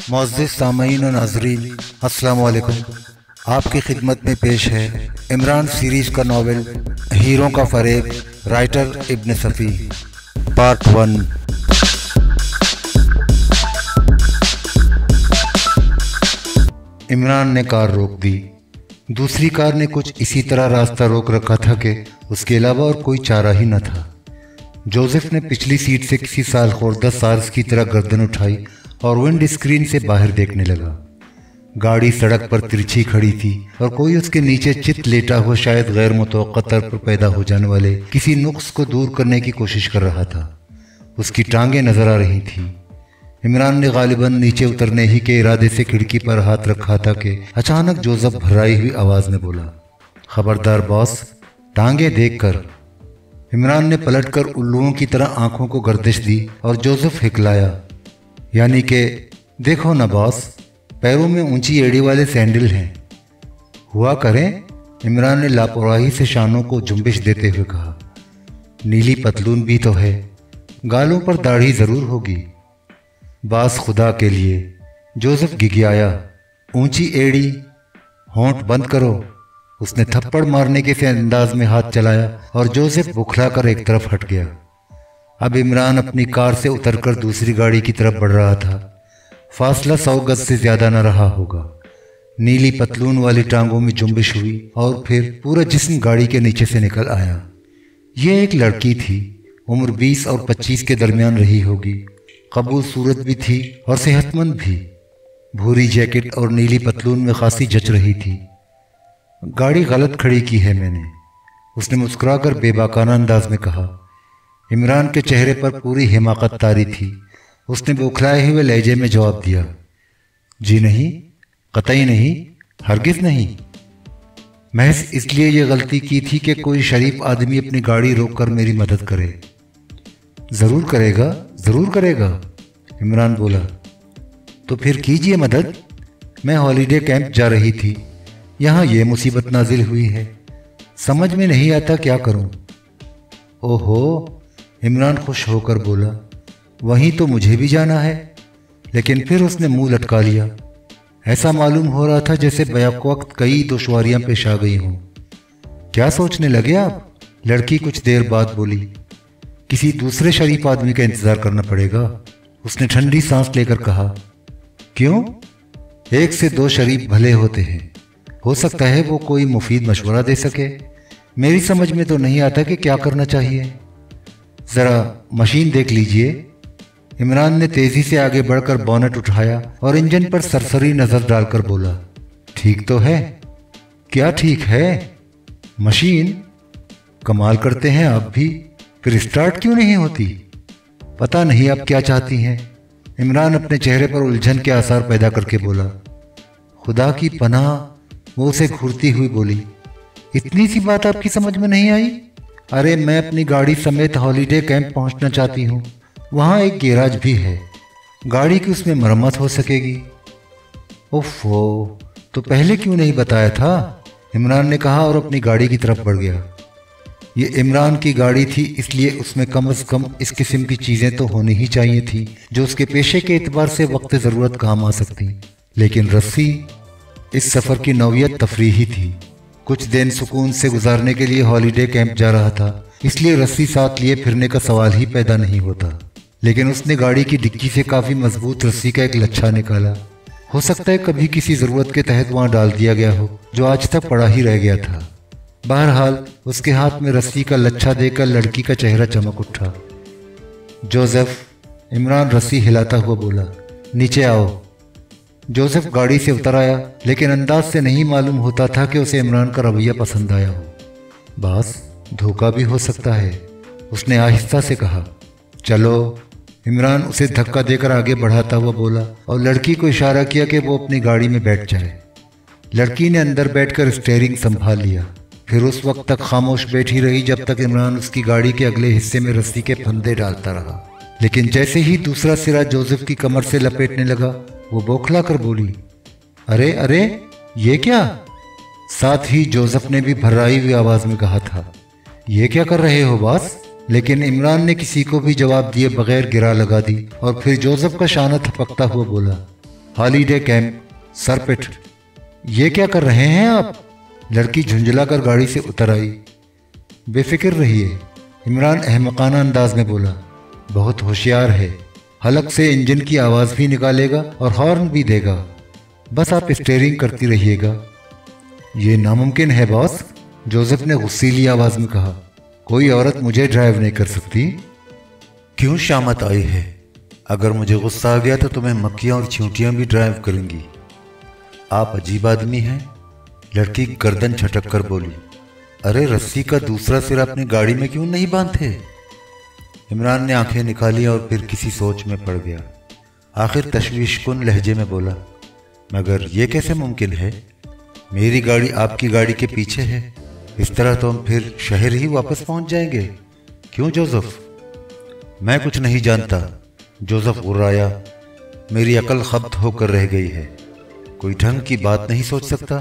मुअज़्ज़िज़ सामईन और नाज़रीन, अस्सलाम वालेकुम। आपकी खिदमत में पेश है इमरान सीरीज़ का नावल हीरों का फ़रेब, राइटर इब्न सफ़ी, पार्ट 1। इमरान ने कार रोक दी। दूसरी कार ने कुछ इसी तरह रास्ता रोक रखा था कि उसके अलावा और कोई चारा ही न था। जोसेफ ने पिछली सीट से किसी साल खोर्दा सार्स की तरह गर्दन उठाई और विंड स्क्रीन से बाहर देखने लगा। गाड़ी सड़क पर तिरछी खड़ी थी और कोई उसके नीचे चित लेटा हुआ शायद गैर मुतवक्का तौर पर पैदा हो जाने वाले किसी नुक्स को दूर करने की कोशिश कर रहा था। उसकी टांगें नजर आ रही थीं। इमरान ने गालिबन नीचे उतरने ही के इरादे से खिड़की पर हाथ रखा था कि अचानक जोसेफ भर्राई हुई आवाज में बोला, खबरदार बॉस, टांगें देखकर। इमरान ने पलटकर उल्लुओं की तरह आंखों को गर्दिश दी और जोसेफ हिकलाया, यानी कि देखो ना बॉस, पैरों में ऊंची एड़ी वाले सैंडल हैं। हुआ करें, इमरान ने लापरवाही से शानों को जुम्बिश देते हुए कहा। नीली पतलून भी तो है, गालों पर दाढ़ी जरूर होगी। बास खुदा के लिए, जोसेफ गिगियाया, ऊंची एड़ी, होंठ बंद करो। उसने थप्पड़ मारने के से अंदाज में हाथ चलाया और जोसेफ बुखला कर एक तरफ हट गया। अब इमरान अपनी कार से उतरकर दूसरी गाड़ी की तरफ बढ़ रहा था। फासला 100 गज से ज्यादा न रहा होगा। नीली पतलून वाली टांगों में जुम्बिश हुई और फिर पूरा जिस्म गाड़ी के नीचे से निकल आया। ये एक लड़की थी, उम्र 20 और 25 के दरमियान रही होगी। कबूल सूरत भी थी और सेहतमंद भी। भूरी जैकेट और नीली पतलून में खासी जच रही थी। गाड़ी गलत खड़ी की है मैंने, उसने मुस्कुराकर बेबाकाना अंदाज में कहा। इमरान के चेहरे पर पूरी हिमाकत तारी थी। उसने बौखलाए हुए लहजे में जवाब दिया, जी नहीं, कतई नहीं, हरगिज नहीं। महज इसलिए ये गलती की थी कि कोई शरीफ आदमी अपनी गाड़ी रोककर मेरी मदद करे। जरूर करेगा, जरूर करेगा, इमरान बोला। तो फिर कीजिए मदद। मैं हॉलीडे कैंप जा रही थी, यहाँ ये मुसीबत नाजिल हुई है, समझ में नहीं आता क्या करूं। ओहो, इमरान खुश होकर बोला, वहीं तो मुझे भी जाना है। लेकिन फिर उसने मुंह लटका लिया। ऐसा मालूम हो रहा था जैसे बैक वक्त कई दुश्वारियां पेश आ गई हों। क्या सोचने लगे आप? लड़की कुछ देर बाद बोली। किसी दूसरे शरीफ आदमी का इंतजार करना पड़ेगा, उसने ठंडी सांस लेकर कहा। क्यों? 1 से 2 शरीफ भले होते हैं, हो सकता है वो कोई मुफीद मशवरा दे सके। मेरी समझ में तो नहीं आता कि क्या करना चाहिए। जरा मशीन देख लीजिए। इमरान ने तेजी से आगे बढ़कर बोनट उठाया और इंजन पर सरसरी नजर डालकर बोला, ठीक तो है? क्या ठीक है? मशीन? कमाल करते हैं आप भी, फिर स्टार्ट क्यों नहीं होती? पता नहीं आप क्या चाहती हैं। इमरान अपने चेहरे पर उलझन के आसार पैदा करके बोला। खुदा की पनाह, वो उसे घूरती हुई बोली, इतनी सी बात आपकी समझ में नहीं आई? अरे मैं अपनी गाड़ी समेत हॉलीडे कैंप पहुंचना चाहती हूँ। वहाँ एक गैराज भी है, गाड़ी की उसमें मरम्मत हो सकेगी। ओफो, तो पहले क्यों नहीं बताया था? इमरान ने कहा और अपनी गाड़ी की तरफ बढ़ गया। ये इमरान की गाड़ी थी, इसलिए उसमें कम से कम इस किस्म की चीज़ें तो होनी ही चाहिए थी जो उसके पेशे के एतबार से वक्त ज़रूरत काम आ सकती। लेकिन रस्सी, इस सफ़र की नौयत तफरीही थी। कुछ दिन सुकून से गुजारने के लिए हॉलीडे कैंप जा रहा था, इसलिए रस्सी साथ लिए फिरने का सवाल ही पैदा नहीं होता। लेकिन उसने गाड़ी की डिक्की से काफ़ी मजबूत रस्सी का एक लच्छा निकाला। हो सकता है कभी किसी ज़रूरत के तहत वहाँ डाल दिया गया हो, जो आज तक पड़ा ही रह गया था। बहरहाल उसके हाथ में रस्सी का लच्छा देकर लड़की का चेहरा चमक उठा। जोसेफ, इमरान रस्सी हिलाता हुआ बोला, नीचे आओ। जोसेफ गाड़ी से उतर आया, लेकिन अंदाज से नहीं मालूम होता था कि उसे इमरान का रवैया पसंद आया हो। बस धोखा भी हो सकता है, उसने आहिस्ता से कहा। चलो, इमरान उसे धक्का देकर आगे बढ़ाता हुआ बोला और लड़की को इशारा किया कि वो अपनी गाड़ी में बैठ जाए। लड़की ने अंदर बैठकर स्टीयरिंग संभाल लिया। फिर उस वक्त तक खामोश बैठी रही जब तक इमरान उसकी गाड़ी के अगले हिस्से में रस्सी के फंदे डालता रहा। लेकिन जैसे ही दूसरा सिरा जोसेफ की कमर से लपेटने लगा, वो बौखला कर बोली, अरे अरे, ये क्या? साथ ही जोसेफ ने भी भर्राई हुई आवाज में कहा था, ये क्या कर रहे हो बॉस? लेकिन इमरान ने किसी को भी जवाब दिए बगैर गिरा लगा दी और फिर जोसेफ का शाना थपकता हुआ बोला, हॉलीडे कैंप, सरपिट। ये क्या कर रहे हैं आप? लड़की झुंझला कर गाड़ी से उतर आई। बेफिक्र रहिए, इमरान अहमकाना अंदाज में बोला। बहुत होशियार है, हलक से इंजन की आवाज़ भी निकालेगा और हॉर्न भी देगा। बस आप स्टीयरिंग करती रहिएगा। ये नामुमकिन है बॉस, जोसेफ ने गुस्सीली आवाज़ में कहा। कोई औरत मुझे ड्राइव नहीं कर सकती। क्यों शामत आई है? अगर मुझे गुस्सा आ गया तो तुम्हें मक्खियाँ और चींटियाँ भी ड्राइव करेंगी। आप अजीब आदमी हैं। लड़की गर्दन झटक कर बोली। अरे रस्सी का दूसरा सिरा अपनी गाड़ी में क्यों नहीं बांधते? इमरान ने आंखें निकाली और फिर किसी सोच में पड़ गया। आखिर तशवीशकुन लहजे में बोला, मगर ये कैसे मुमकिन है? मेरी गाड़ी आपकी गाड़ी के पीछे है। इस तरह तो हम फिर शहर ही वापस पहुंच जाएंगे। क्यों जोसेफ? मैं कुछ नहीं जानता, जोसेफ गुर्राया। मेरी अकल खब्त होकर रह गई है, कोई ढंग की बात नहीं सोच सकता।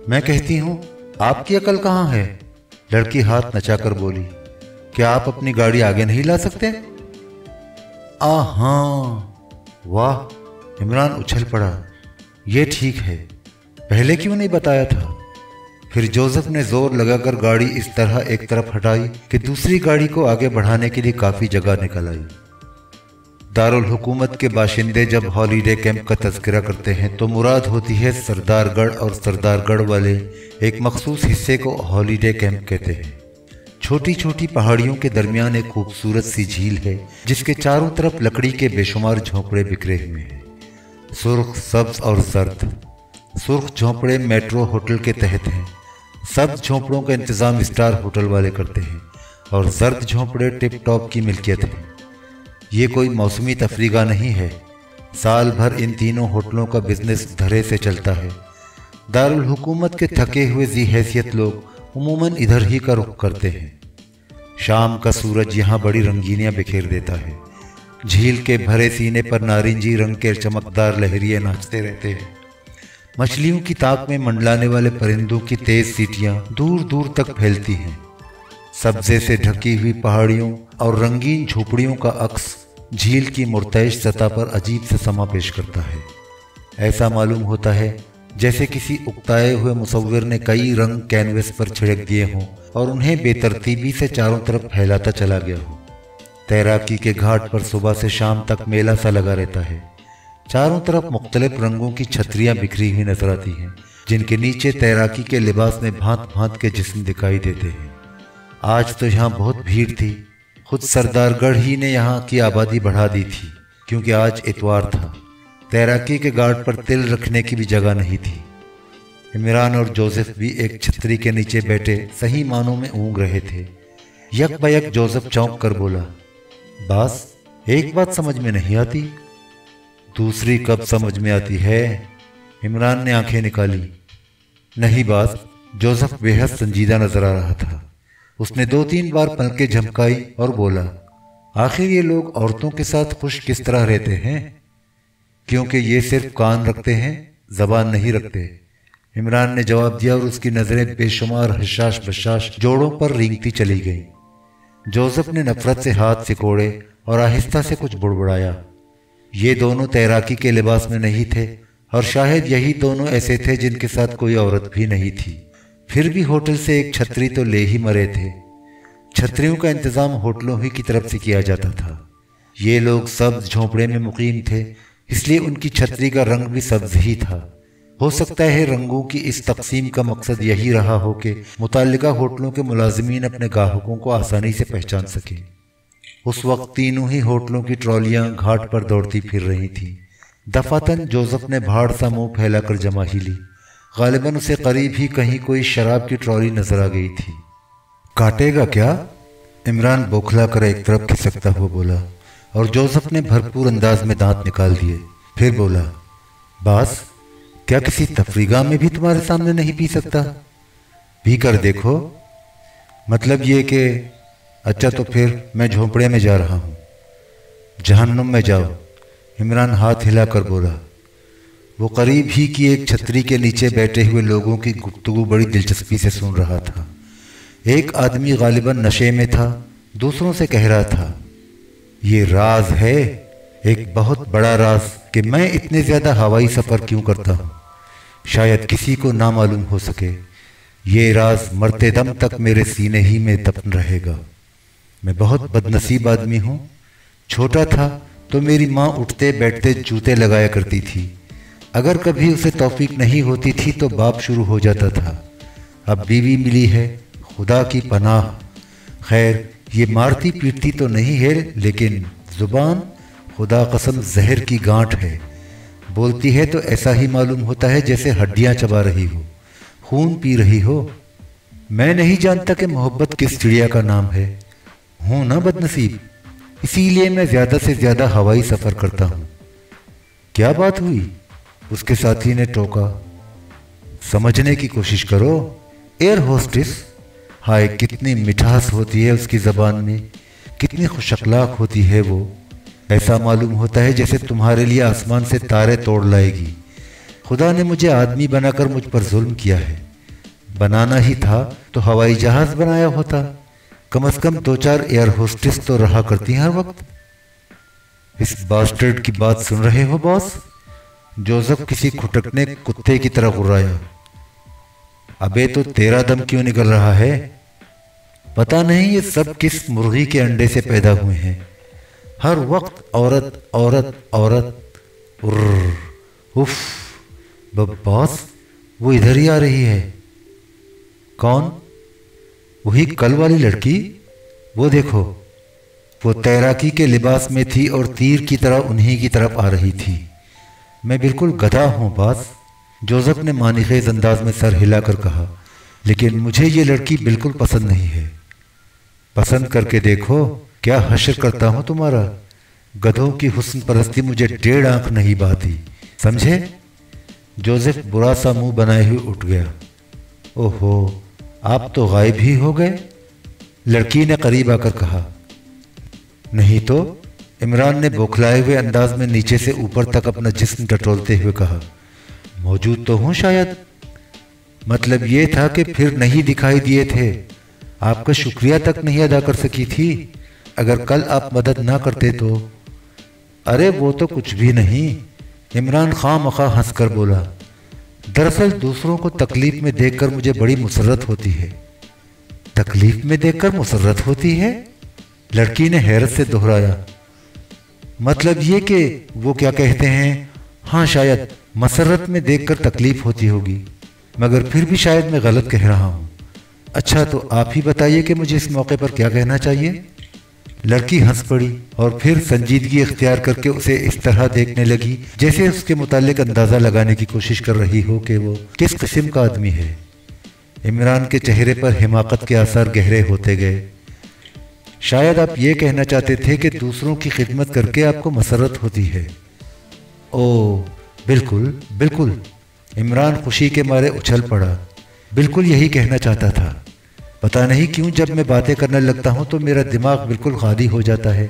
मैं कहती हूँ, आपकी अकल कहाँ है? लड़की हाथ नचाकर बोली। क्या आप अपनी गाड़ी आगे नहीं ला सकते? हाँ, वाह। इमरान उछल पड़ा। ये ठीक है, पहले क्यों नहीं बताया था? फिर जोसेफ ने जोर लगाकर गाड़ी इस तरह एक तरफ हटाई कि दूसरी गाड़ी को आगे बढ़ाने के लिए काफी जगह निकल आई। दारुल हुकूमत के बाशिंदे जब हॉलीडे कैंप का तज़किरा करते हैं तो मुराद होती है सरदारगढ़, और सरदारगढ़ वाले एक मखसूस हिस्से को हॉलीडे कैंप कहते हैं। छोटी छोटी पहाड़ियों के दरमियान एक खूबसूरत सी झील है जिसके चारों तरफ लकड़ी के बेशुमार झोंपड़े बिखरे हुए हैं, सुर्ख, सब्ज और जर्द। सुर्ख झोंपड़े मेट्रो होटल के तहत हैं, सब्ज झोंपड़ों का इंतज़ाम स्टार होटल वाले करते हैं, और जर्द झोंपड़े टिप टॉप की मिल्कियत है। ये कोई मौसमी तफरीगा नहीं है, साल भर इन तीनों होटलों का बिजनेस धरे से चलता है। दारुल हुकूमत के थके हुए जी हैसियत लोग उमूमन इधर ही का रुख करते हैं। शाम का सूरज यहाँ बड़ी रंगीनियाँ बिखेर देता है। झील के भरे सीने पर नारंगी रंग के चमकदार लहरिए नाचते रहते हैं। मछलियों की ताक में मंडलाने वाले परिंदों की तेज सीटियाँ दूर दूर तक फैलती हैं। सब्जे से ढकी हुई पहाड़ियों और रंगीन झोपड़ियों का अक्स झील की मुर्तइश सतह पर अजीब से समा पेश करता है। ऐसा मालूम होता है जैसे किसी उकताए हुए मुसव्विर ने कई रंग कैनवस पर छिड़क दिए हों और उन्हें बेतरतीबी से चारों तरफ फैलाता चला गया हो। तैराकी के घाट पर सुबह से शाम तक मेला सा लगा रहता है। चारों तरफ मुख्तलिफ रंगों की छतरियाँ बिखरी हुई नजर आती हैं, जिनके नीचे तैराकी के लिबास में भांत भांत के जिस्म दिखाई देते हैं। आज तो यहाँ बहुत भीड़ थी। खुद सरदारगढ़ ही ने यहाँ की आबादी बढ़ा दी थी, क्योंकि आज इतवार था। तैराकी के घाट पर तिल रखने की भी जगह नहीं थी। इमरान और जोसेफ भी एक छतरी के नीचे बैठे सही मानों में ऊँग रहे थे। यक बयक जोसेफ चौंक कर बोला, बास, एक बात समझ में नहीं आती। दूसरी कब समझ में आती है? इमरान ने आंखें निकाली। नहीं बास, जोसेफ बेहद संजीदा नजर आ रहा था। उसने 2-3 बार पलकें झमकाई और बोला, आखिर ये लोग औरतों के साथ खुश किस तरह रहते हैं? क्योंकि ये सिर्फ कान रखते हैं, जबान नहीं रखते। इमरान ने जवाब दिया और उसकी नजरें बेशुमार हशाश बशाश जोड़ों पर रेंगती चली गईं। जोसेफ ने नफरत से हाथ सिकोड़े और आहिस्ता से कुछ बुड़बुड़ाया। ये दोनों तैराकी के लिबास में नहीं थे, और शायद यही दोनों ऐसे थे जिनके साथ कोई औरत भी नहीं थी। फिर भी होटल से एक छतरी तो ले ही मरे थे। छतरियों का इंतजाम होटलों ही की तरफ से किया जाता था। ये लोग सब्ज झोंपड़े में मुकीम थे, इसलिए उनकी छतरी का रंग भी सब्ज ही था। हो सकता है रंगों की इस तकसीम का मकसद यही रहा हो कि मुताल्लिका होटलों के मुलाजिमीन अपने ग्राहकों को आसानी से पहचान सकें। उस वक्त तीनों ही होटलों की ट्रॉलियां घाट पर दौड़ती फिर रही थीं। दफातन जोसेफ ने भाड़ सा मुंह फैलाकर जमा ही ली। गालिबन उसे करीब ही कहीं कोई शराब की ट्रॉली नजर आ गई थी। काटेगा क्या? इमरान बौखला कर एक तरफ खिसकता हुआ बोला, और जोसेफ ने भरपूर अंदाज में दांत निकाल दिए। फिर बोला, बास, क्या किसी तफरीगा में भी तुम्हारे सामने नहीं पी सकता? पी कर देखो। मतलब ये कि अच्छा, तो फिर मैं झोंपड़े में जा रहा हूँ। जहन्नुम में जाओ, इमरान हाथ हिलाकर बोला। वो करीब ही की एक छतरी के नीचे बैठे हुए लोगों की गुफ्तगू बड़ी दिलचस्पी से सुन रहा था। एक आदमी गालिबन नशे में था, दूसरों से कह रहा था, ये राज है, एक बहुत बड़ा राज कि मैं इतने ज्यादा हवाई सफर क्यों करता हूँ, शायद किसी को ना मालूम हो सके। ये राज मरते दम तक मेरे सीने ही में दफन रहेगा। मैं बहुत बदनसीब आदमी हूँ। छोटा था तो मेरी माँ उठते बैठते जूते लगाया करती थी। अगर कभी उसे तौफीक नहीं होती थी तो बाप शुरू हो जाता था। अब बीवी मिली है, खुदा की पनाह। खैर ये मारती पीटती तो नहीं है, लेकिन जुबान खुदा कसम जहर की गांठ है। बोलती है तो ऐसा ही मालूम होता है जैसे हड्डियां चबा रही हो, खून पी रही हो। मैं नहीं जानता कि मोहब्बत किस चिड़िया का नाम है। हूं ना बदनसीब, इसीलिए मैं ज्यादा से ज्यादा हवाई सफर करता हूं। क्या बात हुई? उसके साथी ने टोका। समझने की कोशिश करो। एयर होस्टेस, हाय कितनी मिठास होती है उसकी जबान में, कितनी खुश अखलाक होती है वो। ऐसा मालूम होता है जैसे तुम्हारे लिए आसमान से तारे तोड़ लाएगी। खुदा ने मुझे आदमी बनाकर मुझ पर जुल्म किया है। बनाना ही था तो हवाई जहाज बनाया होता। कम से कम 2-4 एयर होस्टेस तो रहा करती हर वक्त। इस बास्टर्ड की बात सुन रहे हो बॉस? जोसेफ किसी खुटकने कुत्ते की तरह गुर्राया। अबे तो तेरा दम क्यों निकल रहा है? पता नहीं ये सब किस मुर्गी के अंडे से पैदा हुए हैं। हर वक्त औरत औरत औरत। उफ। बॉस, वो इधर ही आ रही है। कौन? वही कल वाली लड़की। वो देखो, वो तैराकी के लिबास में थी और तीर की तरह उन्हीं की तरफ आ रही थी। मैं बिल्कुल गधा हूं बॉस, जोसेफ ने मानीखेज अंदाज में सर हिलाकर कहा। लेकिन मुझे ये लड़की बिल्कुल पसंद नहीं है। पसंद करके देखो, क्या हश्र करता हूं तुम्हारा। गधों की हुस्न परस्ती मुझे 1.5 आंख नहीं बहाती, समझे? जोसेफ बुरा सा मुंह बनाए हुए उठ गया। ओहो, आप तो गायब ही हो गए, लड़की ने करीब आकर कहा। नहीं तो, इमरान ने बौखलाए हुए अंदाज में नीचे से ऊपर तक अपना जिस्म टटोलते हुए कहा। मौजूद तो हूं शायद। मतलब ये था कि फिर नहीं दिखाई दिए थे। आपका शुक्रिया तक नहीं अदा कर सकी थी। अगर कल आप मदद ना करते तो। अरे वो तो कुछ भी नहीं, इमरान खामखा हंसकर बोला। दरअसल दूसरों को तकलीफ में देखकर मुझे बड़ी मुसर्रत होती है। तकलीफ में देखकर मुसर्रत होती है? लड़की ने हैरत से दोहराया। मतलब ये कि वो क्या कहते हैं, हाँ शायद मसरत में देखकर तकलीफ होती होगी, मगर फिर भी शायद मैं गलत कह रहा हूँ। अच्छा तो आप ही बताइए कि मुझे इस मौके पर क्या कहना चाहिए। लड़की हंस पड़ी और फिर संजीदगी इख्तियार करके उसे इस तरह देखने लगी जैसे उसके मुतालिक अंदाजा लगाने की कोशिश कर रही हो कि वो किस किस्म का आदमी है। इमरान के चेहरे पर हिमाकत के आसार गहरे होते गए। शायद आप ये कहना चाहते थे कि दूसरों की खिदमत करके आपको मसरत होती है। ओह बिल्कुल बिल्कुल, इमरान खुशी के मारे उछल पड़ा। बिल्कुल यही कहना चाहता था। पता नहीं क्यों जब मैं बातें करने लगता हूं तो मेरा दिमाग बिल्कुल खाली हो जाता है।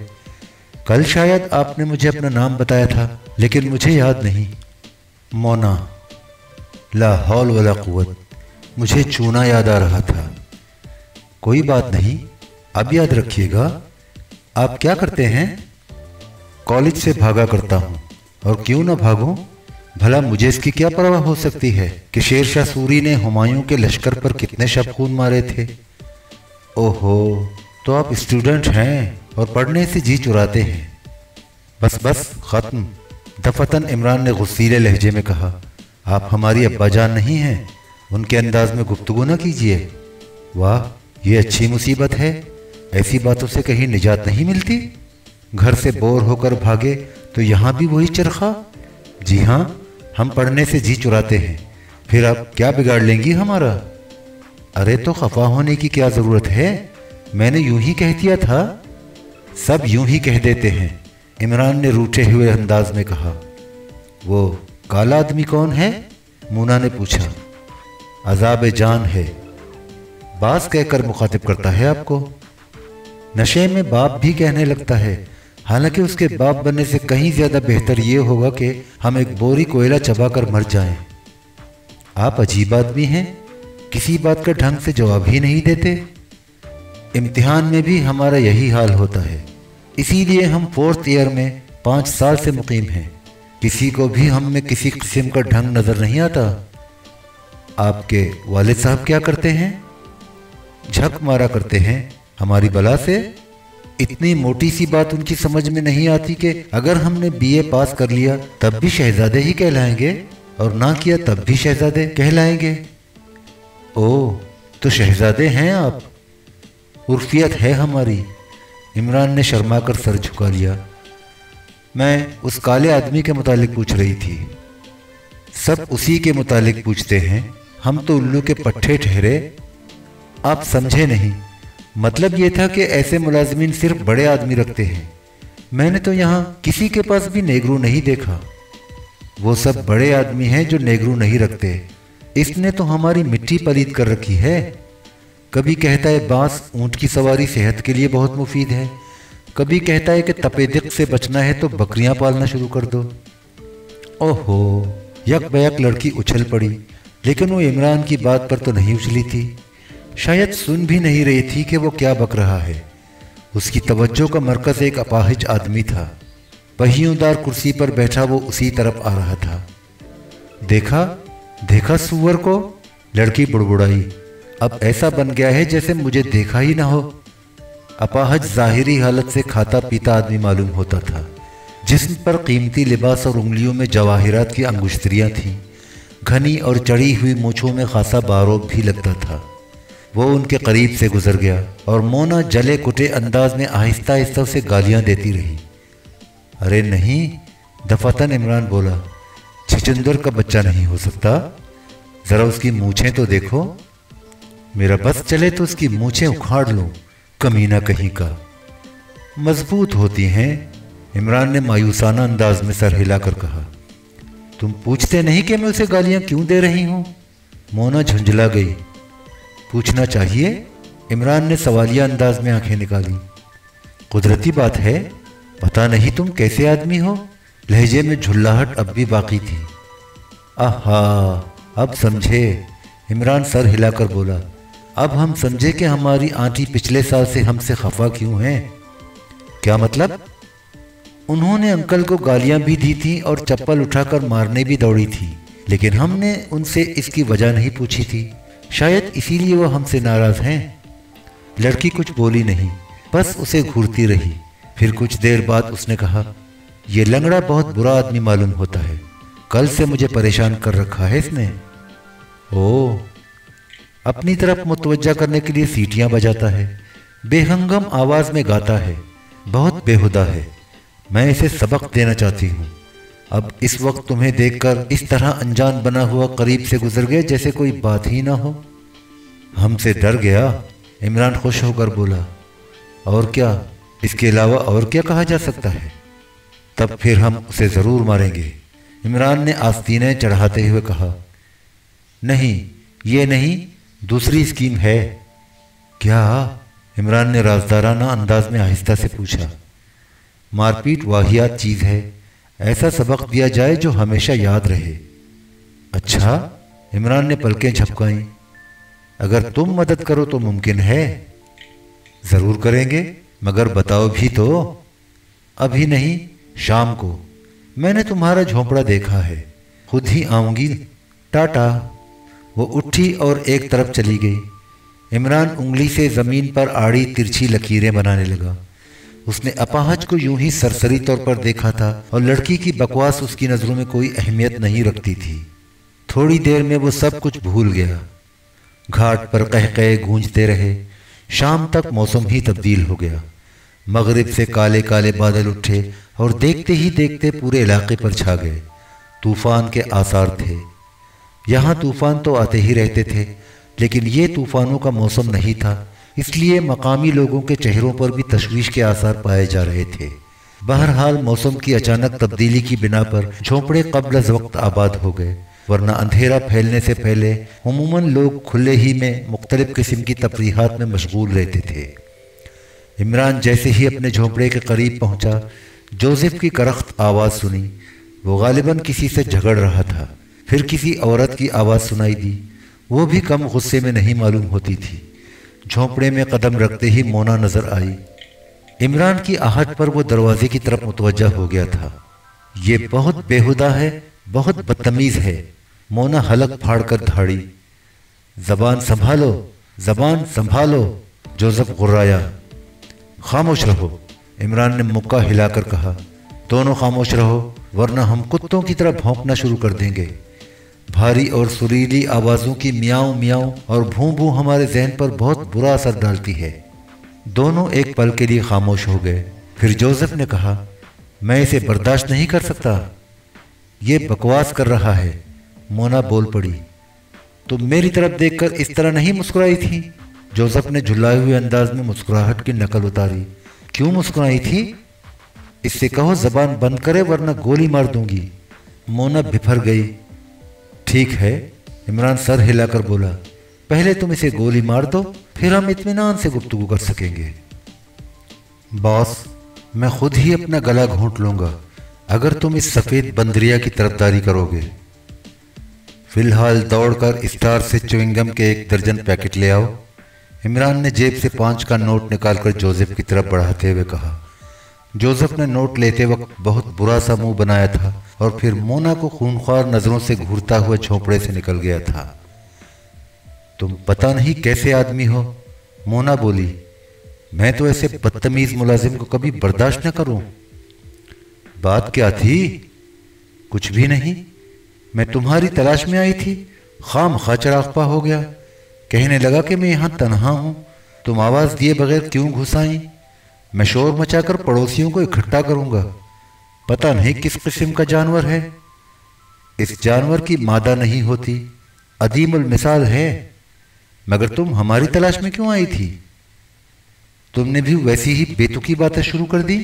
कल शायद आपने मुझे अपना नाम बताया था, लेकिन मुझे याद नहीं। मोना। ला हौल वला कुव्वत। मुझे चूना याद आ रहा था। कोई बात नहीं, अब याद रखिएगा। आप क्या करते हैं? कॉलेज से भागा करता हूँ। और क्यों ना भागूं? भला मुझे इसकी क्या परवाह हो सकती है कि शेरशाह सूरी ने हुमायूं के लश्कर पर कितने शब खून मारे थे। ओहो, तो आप स्टूडेंट हैं और पढ़ने से जी चुराते हैं। बस बस खत्म। दफतन इमरान ने गुस्सीले लहजे में कहा। आप हमारी अब्बा जान नहीं हैं, उनके अंदाज में गुफ्तगू न कीजिए। वाह, ये अच्छी मुसीबत है। ऐसी बातों से कहीं निजात नहीं मिलती। घर से बोर होकर भागे तो यहाँ भी वही चरखा। जी हाँ, हम पढ़ने से जी चुराते हैं, फिर आप क्या बिगाड़ लेंगी हमारा? अरे तो खफा होने की क्या जरूरत है, मैंने यूं ही कह दिया था। सब यूं ही कह देते हैं, इमरान ने रूठे हुए अंदाज में कहा। वो काला आदमी कौन है? मूना ने पूछा। अजाब जान है, बास कहकर मुखातिब करता है आपको। नशे में बाप भी कहने लगता है, हालांकि उसके बाप बनने से कहीं ज्यादा बेहतर ये होगा कि हम एक बोरी कोयला चबाकर मर जाएं। आप अजीब आदमी हैं, किसी बात का ढंग से जवाब ही नहीं देते। इम्तिहान में भी हमारा यही हाल होता है, इसीलिए हम 4th ईयर में 5 साल से मुकीम हैं। किसी को भी हम में किसी किस्म का ढंग नजर नहीं आता। आपके वालिद साहब क्या करते हैं? झक मारा करते हैं हमारी बला से। इतनी मोटी सी बात उनकी समझ में नहीं आती कि अगर हमने बीए पास कर लिया तब भी शहजादे ही कहलाएंगे और ना किया तब भी शहजादे कहलाएंगे। ओह, तो शहजादे हैं आप? उर्फियत है हमारी। इमरान ने शर्मा कर सर झुका लिया। मैं उस काले आदमी के मुतालिक पूछ रही थी। सब उसी के मुतालिक पूछते हैं, हम तो उल्लू के पट्टे ठहरे। आप समझे नहीं। मतलब ये था कि ऐसे मुलाजिमीन सिर्फ बड़े आदमी रखते हैं। मैंने तो यहाँ किसी के पास भी नेगरू नहीं देखा। वो सब बड़े आदमी हैं जो नेगरू नहीं रखते। इसने तो हमारी मिट्टी पलीद कर रखी है। कभी कहता है बांस ऊंट की सवारी सेहत के लिए बहुत मुफीद है, कभी कहता है कि तपेदिक से बचना है तो बकरियां पालना शुरू कर दो। ओहो, यक बयक लड़की उछल पड़ी, लेकिन वो इमरान की बात पर तो नहीं उछली थी। शायद सुन भी नहीं रही थी कि वो क्या बक रहा है। उसकी तवज्जो का मरकज एक अपाहिज आदमी था। पहियोंदार कुर्सी पर बैठा वो उसी तरफ आ रहा था। देखा देखा सुअर को, लड़की बुड़बुड़ाई। अब ऐसा बन गया है जैसे मुझे देखा ही ना हो। अपाहज जाहिरी हालत से खाता पीता आदमी मालूम होता था। जिस्म पर कीमती लिबास और उंगलियों में जवाहिरात की अंगुश्तरियाँ थीं। घनी और चढ़ी हुई मूँछों में खासा बारोब भी लगता था। वो उनके करीब से गुजर गया और मोना जले कुटे अंदाज में आहिस्ता आहिस्ता उसे गालियाँ देती रही। अरे नहीं, दफातन इमरान बोला, छिचंदर का बच्चा नहीं हो सकता। ज़रा उसकी मूछें तो देखो। मेरा बस चले तो उसकी मूछें उखाड़ लो, कमीना कहीं का। मजबूत होती हैं, इमरान ने मायूसाना अंदाज में सर हिलाकर कहा। तुम पूछते नहीं कि मैं उसे गालियां क्यों दे रही हूं? मोना झुंझला गई। पूछना चाहिए, इमरान ने सवालिया अंदाज में आंखें निकाली। कुदरती बात है, पता नहीं तुम कैसे आदमी हो। लहजे में झुल्लाहट अब भी बाकी थी। आहा, अब समझे, इमरान सर हिलाकर बोला। अब हम समझे कि हमारी आंटी पिछले साल से हमसे खफा क्यों हैं। क्या मतलब? उन्होंने अंकल को गालियां भी दी थी और चप्पल उठाकर मारने भी दौड़ी थी, लेकिन हमने उनसे इसकी वजह नहीं पूछी थी। शायद इसीलिए वो हमसे नाराज हैं। लड़की कुछ बोली नहीं, बस उसे घूरती रही। फिर कुछ देर बाद उसने कहा, ये लंगड़ा बहुत बुरा आदमी मालूम होता है। कल से मुझे परेशान कर रखा है इसने। ओह, अपनी तरफ मुतवज्जा करने के लिए सीटियां बजाता है, बेहंगम आवाज में गाता है, बहुत बेहुदा है। मैं इसे सबक देना चाहती हूँ। अब इस वक्त तुम्हें देखकर इस तरह अनजान बना हुआ करीब से गुजर गया जैसे कोई बात ही ना हो। हमसे डर गया, इमरान खुश होकर बोला। और क्या, इसके अलावा और क्या कहा जा सकता है? तब फिर हम उसे ज़रूर मारेंगे, इमरान ने आस्तीनें चढ़ाते हुए कहा। नहीं, ये नहीं, दूसरी स्कीम है। क्या? इमरान ने राजदाराना अंदाज में आहिस्ता से पूछा। मारपीट वाहियात चीज़ है, ऐसा सबक दिया जाए जो हमेशा याद रहे। अच्छा, इमरान ने पलकें झपकाईं। अगर तुम मदद करो तो मुमकिन है। ज़रूर करेंगे, मगर बताओ भी तो। अभी नहीं, शाम को। मैंने तुम्हारा झोंपड़ा देखा है, खुद ही आऊँगी। टाटा। वो उठी और एक तरफ चली गई। इमरान उंगली से ज़मीन पर आड़ी तिरछी लकीरें बनाने लगा। उसने अपाहज को यूं ही सरसरी तौर पर देखा था और लड़की की बकवास उसकी नज़रों में कोई अहमियत नहीं रखती थी। थोड़ी देर में वो सब कुछ भूल गया। घाट पर कहकहे गूंजते रहे। शाम तक मौसम ही तब्दील हो गया। मगरिब से काले काले बादल उठे और देखते ही देखते पूरे इलाके पर छा गए। तूफान के आसार थे। यहाँ तूफान तो आते ही रहते थे, लेकिन ये तूफानों का मौसम नहीं था, इसलिए मकामी लोगों के चेहरों पर भी तशवीश के आसार पाए जा रहे थे। बहरहाल मौसम की अचानक तब्दीली की बिना पर झोंपड़े क़ब्ल वक्त आबाद हो गए, वरना अंधेरा फैलने से पहले उमूमन लोग खुले ही में मुख्तलिफ किस्म की तफरीहात में मशगूल रहते थे। इमरान जैसे ही अपने झोंपड़े के करीब पहुंचा, जोसेफ की करख्त आवाज़ सुनी। वो गालिबन किसी से झगड़ रहा था। फिर किसी औरत की आवाज़ सुनाई दी, वो भी कम गुस्से में नहीं मालूम होती थी। झोंपड़े में कदम रखते ही मोना नजर आई। इमरान की आहट पर वो दरवाजे की तरफ मुतवज्जा हो गया था। ये बहुत बेहुदा है, बहुत बदतमीज है। मोना हलक फाड़ कर धाड़ी। जबान संभालो, जबान संभालो, जोसेफ गुर्राया। खामोश रहो, इमरान ने मुक्का हिलाकर कहा। दोनों खामोश रहो वरना हम कुत्तों की तरह भौंकना शुरू कर देंगे। भारी और सुरीली आवाज़ों की मियाऊं मियाऊं और भूं भूं हमारे जहन पर बहुत बुरा असर डालती है। दोनों एक पल के लिए खामोश हो गए। फिर जोसेफ ने कहा, मैं इसे बर्दाश्त नहीं कर सकता। ये बकवास कर रहा है। मोना बोल पड़ी। तुम मेरी तरफ देखकर इस तरह नहीं मुस्कुराई थी। जोसेफ ने झुल्लाए हुए अंदाज में मुस्कुराहट की नकल उतारी। क्यों मुस्कुराई थी? इससे कहो जबान बंद करे वरना गोली मार दूंगी। मोना बिफर गई। ठीक है, इमरान सर हिलाकर बोला। पहले तुम इसे गोली मार दो, फिर हम इत्मीनान से गुफ्तगू कर सकेंगे। बॉस, मैं खुद ही अपना गला घोंट लूंगा अगर तुम इस सफेद बंदरिया की तरफदारी करोगे। फिलहाल दौड़कर स्टार से च्युइंगम के 1 दर्जन पैकेट ले आओ। इमरान ने जेब से 5 का नोट निकालकर जोसेफ की तरफ बढ़ाते हुए कहा। जोसेफ ने नोट लेते वक्त बहुत बुरा सा मुंह बनाया था और फिर मोना को खूनख्वार नजरों से घूरता हुआ झोंपड़े से निकल गया था। तुम पता नहीं कैसे आदमी हो, मोना बोली। मैं तो ऐसे बदतमीज मुलाजिम को कभी बर्दाश्त न करूं। बात क्या थी? कुछ भी नहीं, मैं तुम्हारी तलाश में आई थी। खामखा चरागपा हो गया। कहने लगा कि मैं यहां तन्हा हूं। तुम आवाज दिए बगैर क्यों घुस आई? मैं शोर मचाकर पड़ोसियों को इकट्ठा करूंगा। पता नहीं किस किस्म का जानवर है। इस जानवर की मादा नहीं होती, अदीमुल मिसाल है। मगर तुम हमारी तलाश में क्यों आई थी? तुमने भी वैसी ही बेतुकी बातें शुरू कर दी।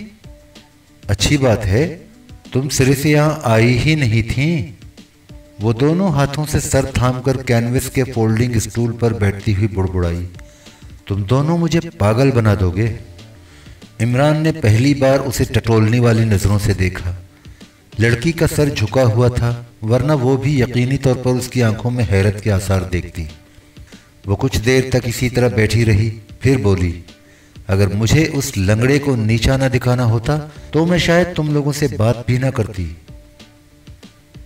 अच्छी बात है, तुम सिरे से यहां आई ही नहीं थी। वो दोनों हाथों से सर थामकर कैनवस के फोल्डिंग स्टूल पर बैठती हुई बुड़बुड़ाई। तुम दोनों मुझे पागल बना दोगे। इमरान ने पहली बार उसे टटोलने वाली नजरों से देखा। लड़की का सर झुका हुआ था, वरना वो भी यकीनी तौर पर उसकी आंखों में हैरत के आसार देखती। वो कुछ देर तक इसी तरह बैठी रही, फिर बोली, अगर मुझे उस लंगड़े को नीचा ना दिखाना होता तो मैं शायद तुम लोगों से बात भी ना करती।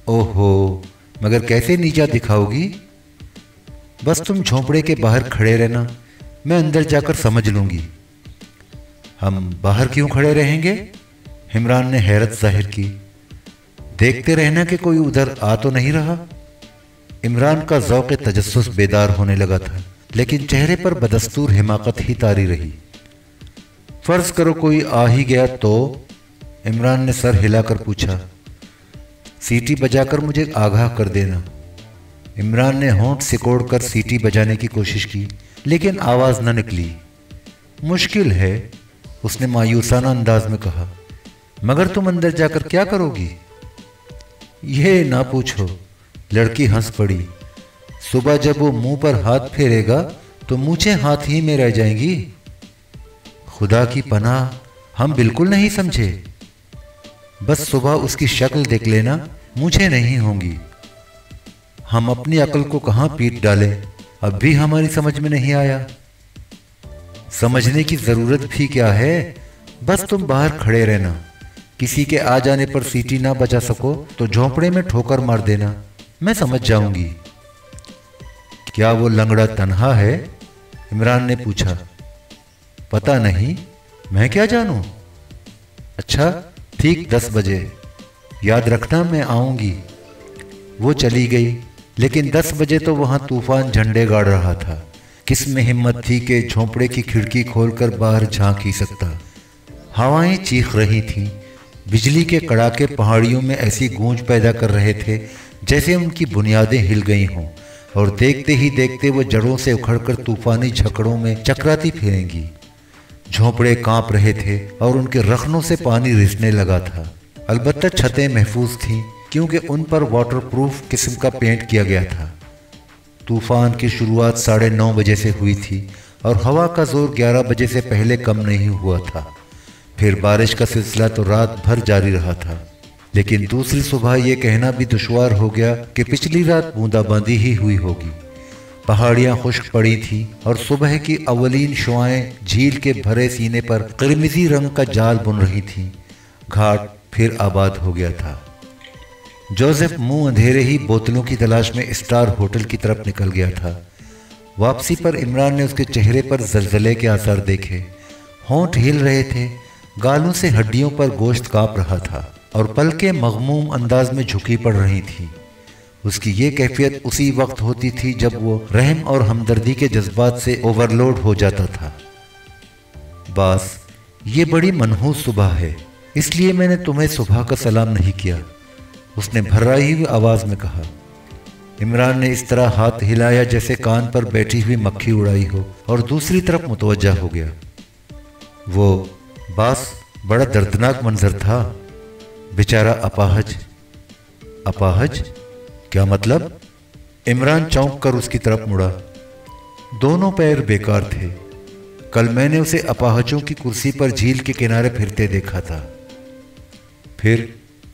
ओहो, मगर कैसे नीचा दिखाओगी? बस तुम झोंपड़े के बाहर खड़े रहना, मैं अंदर जाकर समझ लूंगी। हम बाहर क्यों खड़े रहेंगे? इमरान ने हैरत जाहिर की। देखते रहना कि कोई उधर आ तो नहीं रहा। इमरान का ज़ौक़ तजस्सुस बेदार होने लगा था, लेकिन चेहरे पर बदस्तूर हिमाकत ही तारी रही। फर्ज करो कोई आ ही गया तो? इमरान ने सर हिलाकर पूछा। सीटी बजाकर मुझे आगाह कर देना। इमरान ने होंठ सिकोड़कर सीटी बजाने की कोशिश की, लेकिन आवाज न निकली। मुश्किल है, उसने मायूसाना अंदाज में कहा। मगर तुम अंदर जाकर क्या करोगी? ये ना पूछो, लड़की हंस पड़ी। सुबह जब वो मुंह पर हाथ फेरेगा तो मूछें हाथ ही में रह जाएंगी। खुदा की पनाह, हम बिल्कुल नहीं समझे। बस सुबह उसकी शक्ल देख लेना, मूछें नहीं होंगी। हम अपनी अकल को कहां पीट डालें, अब भी हमारी समझ में नहीं आया। समझने की जरूरत भी क्या है? बस तुम बाहर खड़े रहना। किसी के आ जाने पर सीटी ना बजा सको तो झोंपड़े में ठोकर मार देना, मैं समझ जाऊंगी। क्या वो लंगड़ा तन्हा है? इमरान ने पूछा। पता नहीं, मैं क्या जानूं। अच्छा, ठीक 10 बजे, याद रखना मैं आऊंगी। वो चली गई, लेकिन 10 बजे तो वहां तूफान झंडे गाड़ रहा था। किस में हिम्मत थी कि झोंपड़े की खिड़की खोलकर बाहर झांक ही सकता। हवाएं चीख रही थीं, बिजली के कड़ाके पहाड़ियों में ऐसी गूंज पैदा कर रहे थे जैसे उनकी बुनियादें हिल गई हों, और देखते ही देखते वो जड़ों से उखड़कर तूफानी झकड़ों में चकराती फिरेंगी। झोंपड़े कांप रहे थे और उनके रखनों से पानी रिसने लगा था। अलबत्ता छतें महफूज थीं, क्योंकि उन पर वाटरप्रूफ किस्म का पेंट किया गया था। तूफान की शुरुआत 9:30 बजे से हुई थी और हवा का जोर 11 बजे से पहले कम नहीं हुआ था। फिर बारिश का सिलसिला तो रात भर जारी रहा था, लेकिन दूसरी सुबह यह कहना भी दुश्वार हो गया कि पिछली रात बूंदाबांदी ही हुई होगी। पहाड़ियां खुश्क पड़ी थी और सुबह की अवलीन शुआएं झील के भरे सीने पर किरमिजी रंग का जाल बुन रही थीं। घाट फिर आबाद हो गया था। जोसेफ मुंह अंधेरे ही बोतलों की तलाश में स्टार होटल की तरफ निकल गया था। वापसी पर इमरान ने उसके चेहरे पर जलजले के आसार देखे। होंठ हिल रहे थे, गालों से हड्डियों पर गोश्त कांप रहा था और पलकें मगमूम अंदाज में झुकी पड़ रही थीं। उसकी ये कैफियत उसी वक्त होती थी जब वो रहम और हमदर्दी के जज्बात से ओवरलोड हो जाता था। बास, ये बड़ी मनहूस सुबह है, इसलिए मैंने तुम्हें सुबह का सलाम नहीं किया, उसने भर्राई हुई आवाज में कहा। इमरान ने इस तरह हाथ हिलाया जैसे कान पर बैठी हुई मक्खी उड़ाई हो और दूसरी तरफ मुतवज्जा हो गया। वो बास, बड़ा दर्दनाक मंजर था। बेचारा अपाहज। अपाहज? क्या मतलब? इमरान चौंक कर उसकी तरफ मुड़ा। दोनों पैर बेकार थे। कल मैंने उसे अपाहजों की कुर्सी पर झील के किनारे फिरते देखा था। फिर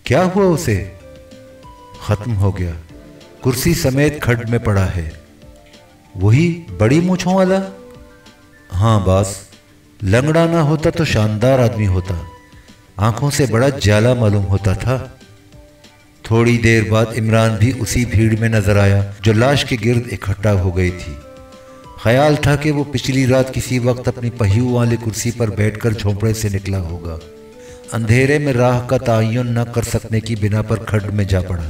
क्या हुआ उसे? खत्म हो गया, कुर्सी समेत खड्ड में पड़ा है। वही बड़ी मूंछों वाला? हाँ बास, लंगड़ा ना होता तो शानदार आदमी होता, आंखों से बड़ा जाला मालूम होता था। थोड़ी देर बाद इमरान भी उसी भीड़ में नजर आया जो लाश के गिर्द इकट्ठा हो गई थी। ख्याल था कि वो पिछली रात किसी वक्त अपनी पहियों वाली कुर्सी पर बैठकर झोंपड़े से निकला होगा। अंधेरे में राह का तयन न कर सकने की बिना पर खड्ड में जा पड़ा।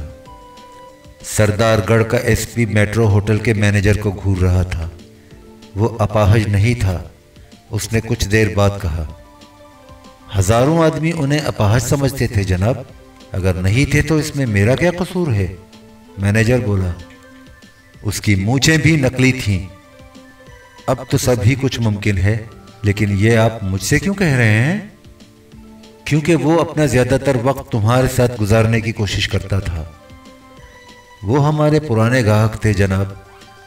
सरदारगढ़ का एसपी मेट्रो होटल के मैनेजर को घूर रहा था। वो अपाहज नहीं था, उसने कुछ देर बाद कहा। हजारों आदमी उन्हें अपाहज समझते थे जनाब, अगर नहीं थे तो इसमें मेरा क्या कसूर है? मैनेजर बोला। उसकी मूंछें भी नकली थीं। अब तो सभी कुछ मुमकिन है, लेकिन ये आप मुझसे क्यों कह रहे हैं? क्योंकि वो अपना ज्यादातर वक्त तुम्हारे साथ गुजारने की कोशिश करता था। वो हमारे पुराने गाहक थे जनाब,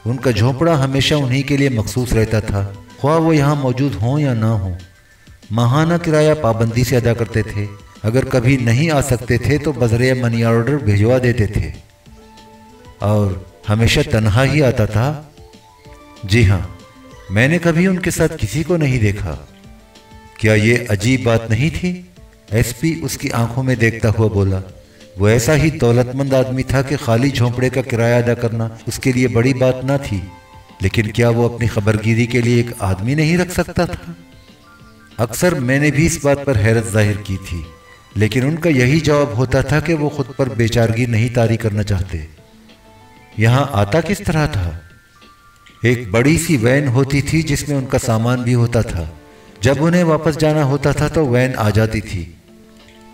उनका झोंपड़ा हमेशा उन्हीं के लिए मखसूस रहता था, ख्वाह वो यहाँ मौजूद हों या ना हों। माहाना किराया पाबंदी से अदा करते थे, अगर कभी नहीं आ सकते थे तो बजरे मनी ऑर्डर भिजवा देते थे, और हमेशा तन्हा ही आता था। जी हाँ, मैंने कभी उनके साथ किसी को नहीं देखा। क्या ये अजीब बात नहीं थी? एसपी उसकी आंखों में देखता हुआ बोला। वो ऐसा ही दौलतमंद आदमी था कि खाली झोंपड़े का किराया अदा करना उसके लिए बड़ी बात ना थी, लेकिन क्या वो अपनी खबरगिरी के लिए एक आदमी नहीं रख सकता था? अक्सर मैंने भी इस बात पर हैरत जाहिर की थी, लेकिन उनका यही जवाब होता था कि वो खुद पर बेचारगी नहीं तारी करना चाहते। यहाँ आता किस तरह था? एक बड़ी सी वैन होती थी जिसमें उनका सामान भी होता था। जब उन्हें वापस जाना होता था तो वैन आ जाती थी।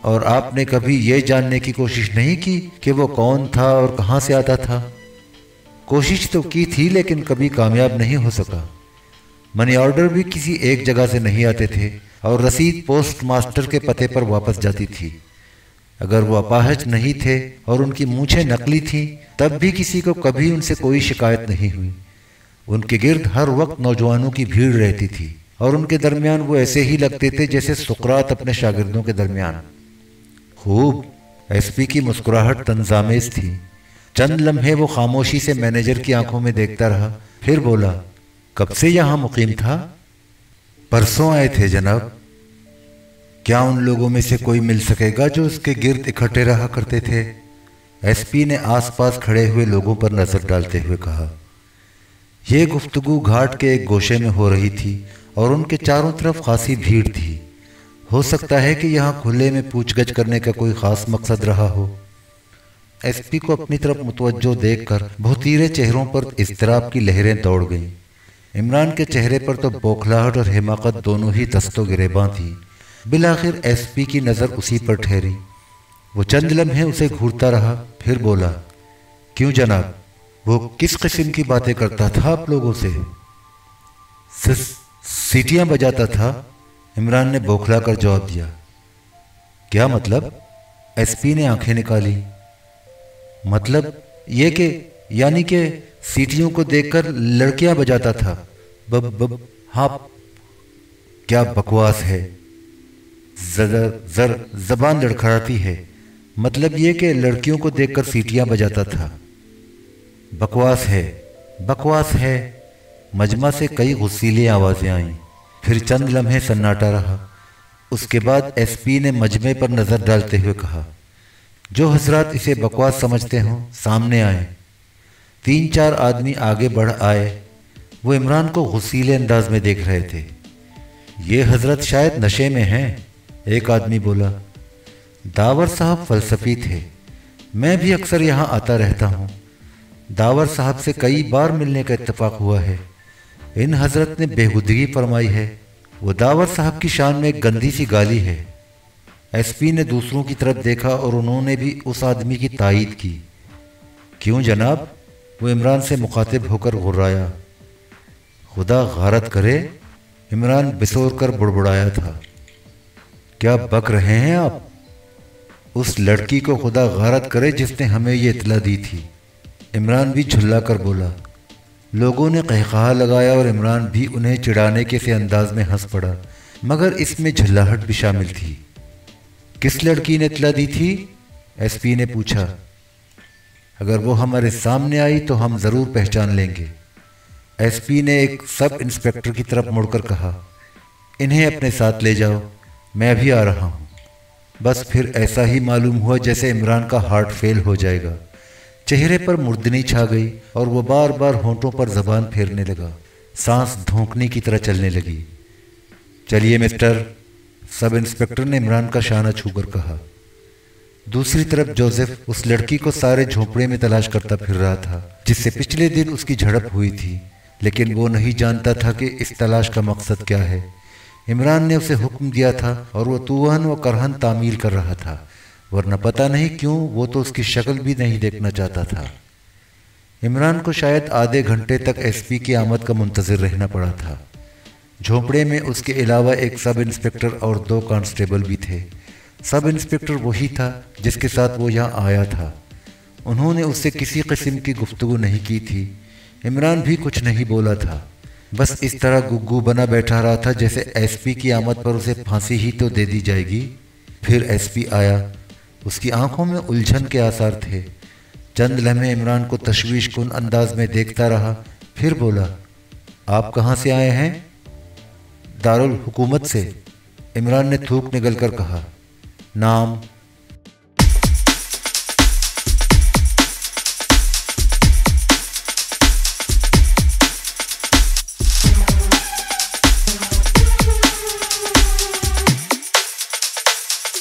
और आपने कभी ये जानने की कोशिश नहीं की कि वो कौन था और कहाँ से आता था? कोशिश तो की थी, लेकिन कभी कामयाब नहीं हो सका। मनी ऑर्डर भी किसी एक जगह से नहीं आते थे और रसीद पोस्ट मास्टर के पते पर वापस जाती थी। अगर वो अपाहज नहीं थे और उनकी मूंछें नकली थीं, तब भी किसी को कभी उनसे कोई शिकायत नहीं हुई। उनके गिर्द हर वक्त नौजवानों की भीड़ रहती थी और उनके दरमियान वो ऐसे ही लगते थे जैसे सुकरात अपने शागिर्दों के दरमियान। खूब। एसपी की मुस्कुराहट तंजामेज थी। चंद लम्हे वो खामोशी से मैनेजर की आंखों में देखता रहा, फिर बोला, कब से यहां मुकीम था? परसों आए थे जनाब। क्या उन लोगों में से कोई मिल सकेगा जो उसके गिर्द इकट्ठे रहा करते थे? एसपी ने आसपास खड़े हुए लोगों पर नजर डालते हुए कहा। यह गुफ्तगू घाट के एक गोशे में हो रही थी और उनके चारों तरफ खासी भीड़ थी। हो सकता है कि यहाँ खुले में पूछगछ करने का कोई खास मकसद रहा हो। एसपी को अपनी तरफ मुतवज्जो देखकर बहुतीरे चेहरों पर इज़्तिराब की लहरें दौड़ गईं। इमरान के चेहरे पर तो बौखलाहट और हिमाकत दोनों ही दस्तो गिरेबां थी। बिलाखिर एसपी की नज़र उसी पर ठहरी। वो चंद लम्हे उसे घूरता रहा, फिर बोला, क्यों जनाब, वो किस किस्म की बातें करता था आप लोगों से? सीटियां बजाता था, इमरान ने बौखला कर जवाब दिया। क्या मतलब? एसपी ने आंखें निकाली। मतलब ये कि यानी कि सीटियों को देखकर लड़कियां बजाता था। हाँ। क्या बकवास है, जबान लड़खड़ाती है। मतलब ये कि लड़कियों को देखकर सीटियां बजाता था। बकवास है, बकवास है। मजमा से कई गुस्सीली आवाज़ें आईं। फिर चंद लम्हे सन्नाटा रहा। उसके बाद एसपी ने मजमे पर नज़र डालते हुए कहा, जो हजरात इसे बकवास समझते हों सामने आए। 3-4 आदमी आगे बढ़ आए। वो इमरान को गुस्सीले अंदाज में देख रहे थे। ये हजरत शायद नशे में हैं, एक आदमी बोला। दावर साहब फलसफी थे। मैं भी अक्सर यहाँ आता रहता हूँ। दावर साहब से कई बार मिलने का इत्तेफाक हुआ है। इन हजरत ने बेहुदगी फरमाई है। वो दावर साहब की शान में एक गंदी सी गाली है। एसपी ने दूसरों की तरफ देखा और उन्होंने भी उस आदमी की तायीद की। क्यों जनाब? वो इमरान से मुखातिब होकर घुर्राया। खुदा गारत करे, इमरान बिसोर कर बुड़बुड़ाया था। क्या बक रहे हैं आप? उस लड़की को खुदा गारत करे जिसने हमें ये इत्तला दी थी। इमरान भी झुल्ला कर बोला। लोगों ने कहकहा लगाया और इमरान भी उन्हें चिढ़ाने के से अंदाज में हंस पड़ा, मगर इसमें झुल्लाहट भी शामिल थी। किस लड़की ने इत्तला दी थी? एसपी ने पूछा। अगर वो हमारे सामने आई तो हम ज़रूर पहचान लेंगे। एसपी ने एक सब इंस्पेक्टर की तरफ मुड़कर कहा, इन्हें अपने साथ ले जाओ, मैं भी आ रहा हूँ। बस फिर ऐसा ही मालूम हुआ जैसे इमरान का हार्ट फेल हो जाएगा। चेहरे पर मुर्दनी छा गई और वो बार बार होंठों पर जबान फेरने लगा। सांस धोंकने की तरह चलने लगी। चलिए मिस्टर, सब इंस्पेक्टर ने इमरान का शाना छूकर कहा। दूसरी तरफ जोसेफ उस लड़की को सारे झोंपड़े में तलाश करता फिर रहा था जिससे पिछले दिन उसकी झड़प हुई थी, लेकिन वो नहीं जानता था कि इस तलाश का मकसद क्या है। इमरान ने उसे हुक्म दिया था और वो तूहन व करहन तामील कर रहा था, वरना पता नहीं क्यों वो तो उसकी शक्ल भी नहीं देखना चाहता था। इमरान को शायद आधे घंटे तक एसपी की आमद का मुंतज़िर रहना पड़ा था। झोंपड़े में उसके अलावा एक सब इंस्पेक्टर और 2 कांस्टेबल भी थे। सब इंस्पेक्टर वही था जिसके साथ वो यहाँ आया था। उन्होंने उससे किसी किस्म की गुफ्तगू नहीं की थी। इमरान भी कुछ नहीं बोला था, बस इस तरह गुग्गू बना बैठा रहा था जैसे एसपी की आमद पर उसे फांसी ही तो दे दी जाएगी। फिर एसपी आया। उसकी आंखों में उलझन के आसार थे। चंद लम्हे इमरान को तशवीशकुन अंदाज में देखता रहा, फिर बोला, आप कहाँ से आए हैं? दारुल हुकूमत से, इमरान ने थूक निगल कर कहा। नाम?